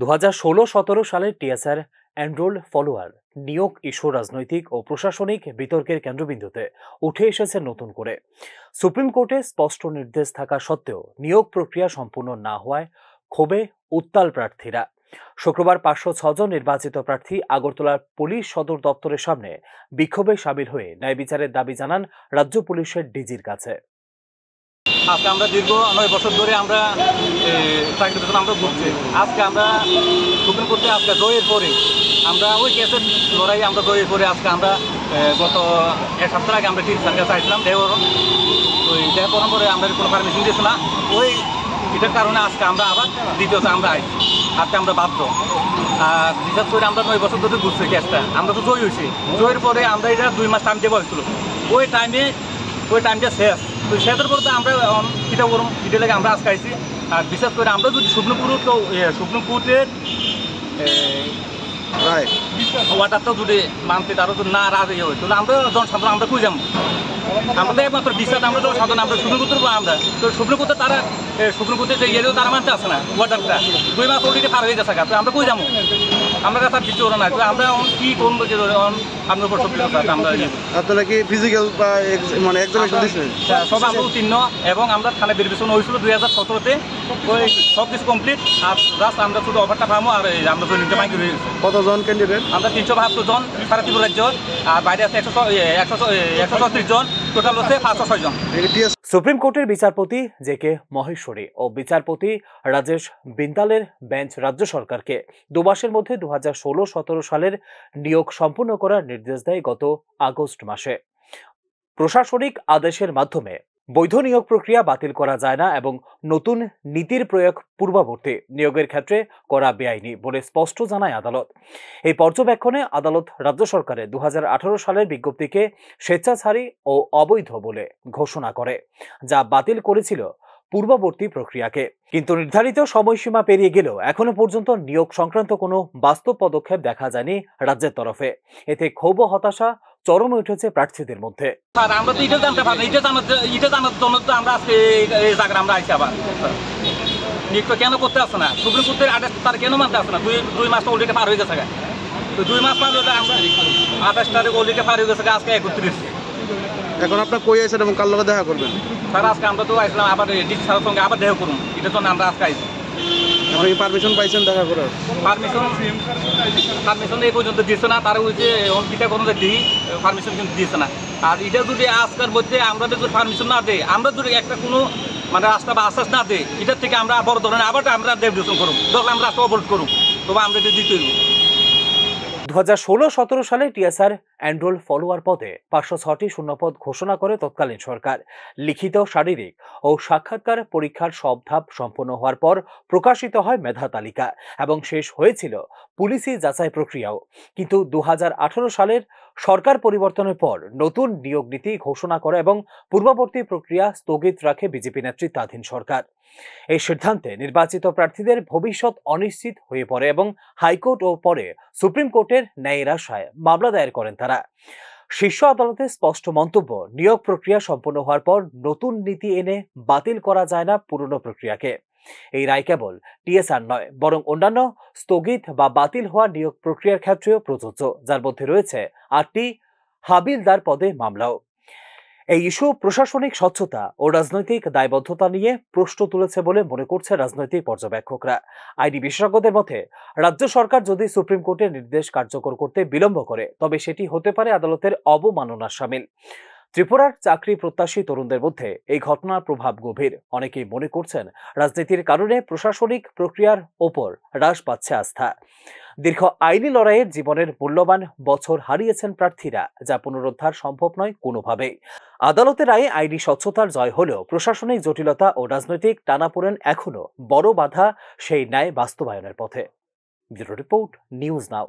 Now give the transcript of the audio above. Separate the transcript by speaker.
Speaker 1: 2016-17 সালের TSR enrol follower নিয়োগ issue রাজনৈতিক ও প্রশাসনিক বিতর্কের কেন্দ্রবিন্দুতে উঠে এসেছে নতুন করে। সুপ্রিম কোর্টে স্পষ্ট নির্দেশ থাকা সত্ত্বেও নিয়োগ প্রক্রিয়া সম্পূর্ণ না হওয়ায় ক্ষোভে উত্তাল প্রার্থীরা। শুক্রবার 506 জন নির্বাচিত প্রার্থী আগরতলার পুলিশ সদর দপ্তরের সামনে বিক্ষোভে সামিল হয়ে ন্যায় বিচারের দাবি জানান রাজ্য পুলিশের ডিজির কাছে।
Speaker 2: আজকে আমরা দীর্ঘ 9 বছর ধরে আমরা চাকরির বেতন আমরা ভুগছি। আজকে আমরা সুপ্রিম কোর্টে আজকে জয়ের পরে আমরা ওই কেসের লড়াই আমরা জয়ের পরে আজকে আমরা গত এক সপ্তাহ আগে আমরা টিচার কাছে আসলাম ওই দেখা করার পরে আমরা কোনো পারমিশন দিয়েছি না। ওই এটার কারণে আজকে আমরা আবার দ্বিতীয়ত আমরা আছি। আজকে আমরা বাধ্য। আর বিশেষ করে আমরা 9 বছর ধরে ঘুরছি কেসটা, আমরা তো জয় হয়েছি। জয়ের পরে আমরা এটা 2 মাস টাইম দেওয়া হয়েছিল। ওই টাইমটা শেষ। তো শেষের পরে আমরা কীটা করুন এটা লেগে আমরা আজকে আইছি। আর বিশেষ করে আমরা যদি সুপ্রিম কোর্টের ওয়াটারটা যদি মানতে তারও যদি না রাজি হয় তাহলে আমরা জনসাধারণ আমরা কই যাবো? আমাদের একমাত্র বিশ্বাস আমরা জনসাধারণ আমরা সুপ্রিম কোর্টের আমরা তো সুপ্রিম কোর্টে তারা সুপ্রিম কোর্টে যে ইয়েও তারা মানতে আসে না। ওয়াটারটা 2 মাস অলরেডি পার হয়ে গেছে। তো আমরা কই যাবো? আমরা কাছে আর কিছু ওরা না। আমরা কি করবো যে আপনার উপর সবকিছু আমরা
Speaker 3: আপনারা কি ফিজিক্যাল বা মানে এক্সামিনেশন দিয়েছেন?
Speaker 2: সব আমরা উত্তীর্ণ এবং আমরা থানা ভেরিফিকেশন হয়েছিল 2017-তে। ওই সব কিছু কমপ্লিট। আর জাস্ট আমরা শুধু অফারটা পাবো আর আমরা জয়েনিংটা বাকি হয়ে গেছি।
Speaker 3: কতজন ক্যান্ডিডেট? আমরা
Speaker 2: 372 জন সারা ত্রিপুরা রাজ্য। আর বাইরে আছে 136 জন। টোটাল হচ্ছে 506 জন।
Speaker 1: সুপ্রিম কোর্টের বিচারপতি জে.কে. মহেশ্বরী ও বিচারপতি রাজেশ বিন্দালের বেঞ্চ রাজ্য সরকারকে 2 মাসের মধ্যে 2016-17 সালের নিয়োগ সম্পূর্ণ করার নির্দেশ দেয় গত আগস্ট মাসে। প্রশাসনিক আদেশের মাধ্যমে বৈধ নিয়োগ প্রক্রিয়া বাতিল করা যায় না এবং নতুন নীতির প্রয়োগ পূর্ববর্তী নিয়োগের ক্ষেত্রে করা বেআইনি বলে স্পষ্ট জানায় আদালত। এই পর্যবেক্ষণে আদালত রাজ্য সরকারের 2018 সালের বিজ্ঞপ্তিকে স্বেচ্ছাচারী ও অবৈধ বলে ঘোষণা করে, যা বাতিল করেছিল পূর্ববর্তী প্রক্রিয়াকে। কিন্তু নির্ধারিত সময়সীমা পেরিয়ে গেলেও এখনো পর্যন্ত নিয়োগ সংক্রান্ত কোনো বাস্তব পদক্ষেপ দেখা যায়নি রাজ্যের তরফে। এতে ক্ষোভ ও হতাশা চরমে উঠেছে প্রার্থীদের মধ্যে।
Speaker 2: আমরা তো এটা জানতে পারি, এটা জানার জন্য তো আমরা আজকে এই জায়গায় আমরা আইছি। আবার নিয়োগ কেন করতে আসছে না? সুপ্রিম কোর্টের আদেশ তার কেন মানতে আসছে না? 2 মাস তো অলরেডি পার হয়ে গেছে। তো 2 মাস পার হলে আমরা 28 তারিখ অলরেডি পার হয়ে গেছে। আজকে 31।
Speaker 3: এখন আপনার কই আছেন এবং কার লগে দেখা করবেন?
Speaker 2: স্যার আজকে আমরা তো আসলাম আবার ডিসি স্যারের সঙ্গে আবার দেখা করুন। এটার জন্য আমরা আজকে আইছি।
Speaker 3: আপনি পারমিশন পাইছেন দেখা করার?
Speaker 2: পারমিশন এই পর্যন্ত দিচ্ছে না। তারা হচ্ছে অঙ্কিতা কোনো দিই পারমিশন কিন্তু দিচ্ছে না। আর এটা যদি আজকের মধ্যে আমরা যদি পারমিশন না দেয়, আমরা যদি একটা কোনো মানে রাস্তা বা আশ্বাস না দেয়, এটার থেকে আমরা বড় ধরনের আবার আমরা ডেপুটেশন করুন, দরকার আমরা রাস্তা অবরোধ করুন, তবে আমরা এটা দিতে
Speaker 1: 2016-17 সালে টিএসআর এনরোল ফলোয়ার পদে 506টি শূন্যপদ ঘোষণা করে তৎকালীন সরকার। লিখিত, শারীরিক ও সাক্ষাৎকার পরীক্ষার সব ধাপ সম্পন্ন হওয়ার পর প্রকাশিত হয় মেধা তালিকা এবং শেষ হয়েছিল পুলিশি যাচাই প্রক্রিয়াও। কিন্তু 2018 সালের সরকার পরিবর্তনের পর নতুন নিয়োগ নীতি ঘোষণা করে এবং পূর্ববর্তী প্রক্রিয়া স্থগিত রাখে বিজেপি নেতৃত্বাধীন সরকার। এই সিদ্ধান্তে নির্বাচিত প্রার্থীদের ভবিষ্যৎ অনিশ্চিত হয়ে পড়ে এবং হাইকোর্ট ও পরে সুপ্রিম কোর্টের ন্যায়ের আশায় মামলা দায়ের করেন তারা। শীর্ষ আদালতের স্পষ্ট মন্তব্য, নিয়োগ প্রক্রিয়া সম্পন্ন হওয়ার পর নতুন নীতি এনে বাতিল করা যায় না পুরনো প্রক্রিয়াকে। এই রায় কেবল টিএসআর নয়, বরং অন্যান্য স্থগিত বা বাতিল হওয়া নিয়োগ প্রক্রিয়ার ক্ষেত্রেও প্রযোজ্য, যার মধ্যে রয়েছে 8টি হাবিলদার পদে মামলাও। এই ইস্যু প্রশাসনিক স্বচ্ছতা ও রাজনৈতিক দায়বদ্ধতা নিয়ে প্রশ্ন তুলেছে বলে মনে করছে রাজনৈতিক পর্যবেক্ষকরা। আইনি বিশেষজ্ঞদের মতে, রাজ্য সরকার যদি সুপ্রিম কোর্টের নির্দেশ কার্যকর করতে বিলম্ব করে তবে সেটি হতে পারে আদালতের অবমাননার শামিল। ত্রিপুরার চাকরি প্রত্যাশী তরুণদের মধ্যে এই ঘটনার প্রভাব গভীর। অনেকেই মনে করছেন রাজনীতির কারণে প্রশাসনিক প্রক্রিয়ার ওপর হ্রাস পাচ্ছে আস্থা। দীর্ঘ আইনি লড়াইয়ের জীবনের মূল্যবান বছর হারিয়েছেন প্রার্থীরা, যা পুনরুদ্ধার সম্ভব নয় কোনোভাবেই। আদালতের রায়ে আইনি স্বচ্ছতার জয় হলেও প্রশাসনিক জটিলতা ও রাজনৈতিক টানাপোড়েন এখনো বড় বাধা সেই ন্যায় বাস্তবায়নের পথে। Bureau report, news now.